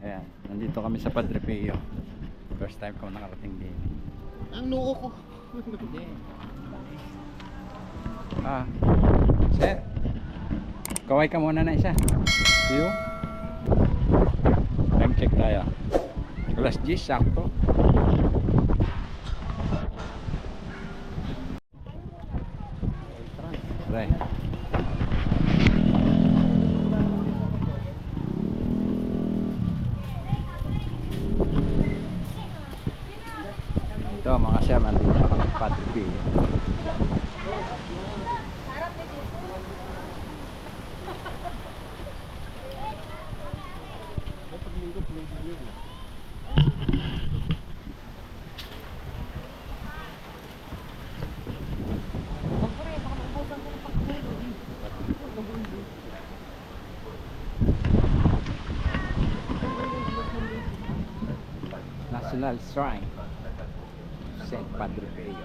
Ayan, nandito kami sa Padre Pio. First time ko nakarating din. Ang noo ko. Hindi. Sir. Kaway ka muna na isa. Pio. Time check tayo. Alas 10, sakto. Right. Ito mga sir, nandito na kami sa Padre Pio. National Shrine St. Padre Pio.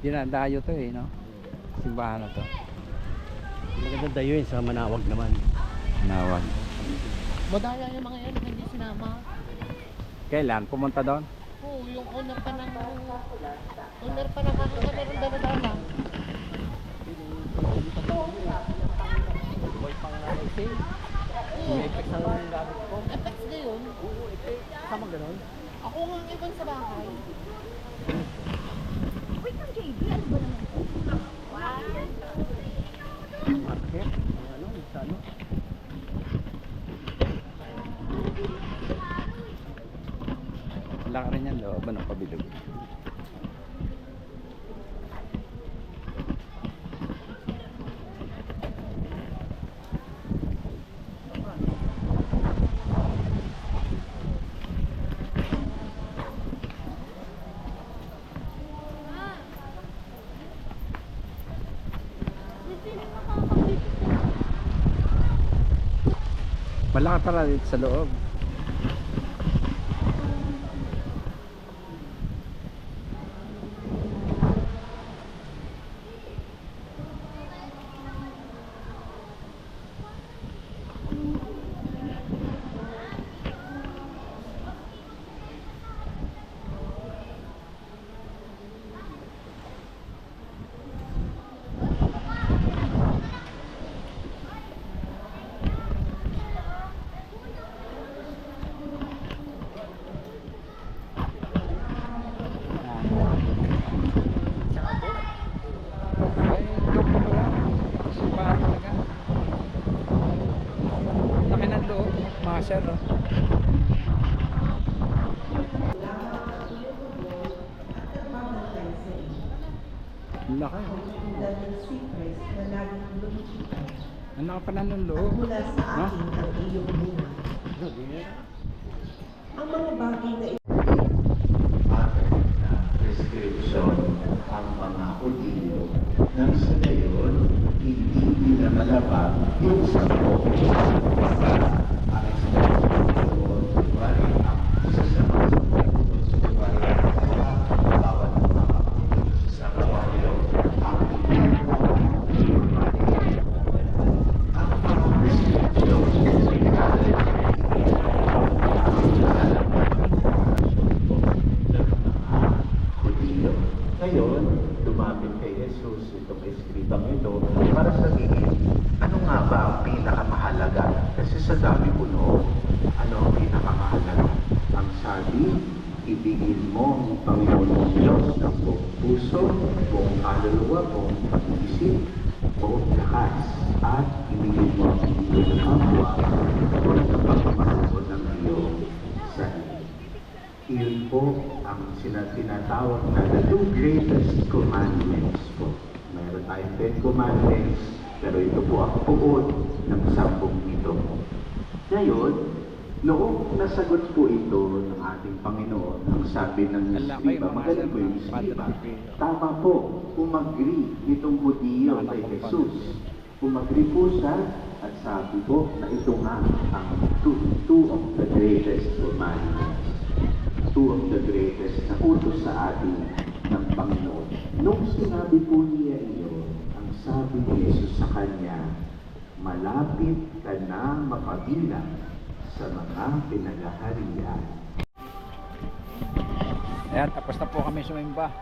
Dinadayo to eh, no? Simbahan na to. Maganda dayo yun sa Manawag naman. Nawag. Madaya yung mga yan, hindi sinama. Kailan? Pumunta doon? Oo, yung owner pa ng kakakamer ng daladala. Boy pang sale. May effects ang gamit ko. Effects na yun. Oo, effects. Kasama ganun. Ako nga ang ibon sa bahay. Wait lang, JB. Ano ba naman ito? Market. Ano, sa ano. Wala ka rin yan loob. Anong pabilog? Malaki pala dito sa loob. Sir, no? Laki. Ang laki pa na ng loob. Mula sa No? akin ang iyong buhay. Ang mga bagay na prescription ang mga Hudyo nang sa gayon hindi nila malabag yung sabot sa ang expectation wari ang isa sa mga sabot wari ang bawat mga sa kawayo ang Ngayon, lumapit kay Jesus itong eskribang ito para sabihin, ano nga ba ang pinakamahalaga? Kasi sa dami po noon, ano ang pinakamahalaga? Ang sabi, ibigin mo ang Panginoon ng Diyos ng buong puso, buong kaluluwa, buong pag-iisip, buong lakas, at ibigin mo ang iyong kapwa tulad ng pagmamahal ng iyong sarili. Iyon po ang tinatawag na the two greatest commandments po. Mayroon tayong 10 commandments, pero ito po ang puot ng 10 ito. Ngayon, noong nasagot po ito ng ating Panginoon, ang sabi ng Iskriba, magaling po yung Iskriba, tama po, umagri itong Hudyo kay Jesus. Umagri po siya at sabi po na ito nga ang two of the greatest commandments. Two of the greatest na utos sa atin ng Panginoon. Nung sinabi po niya iyon, ang sabi ni Jesus sa kanya, malapit ka na mapabilang sa mga pinagaharian. Ayan, tapos na po kami sumimba.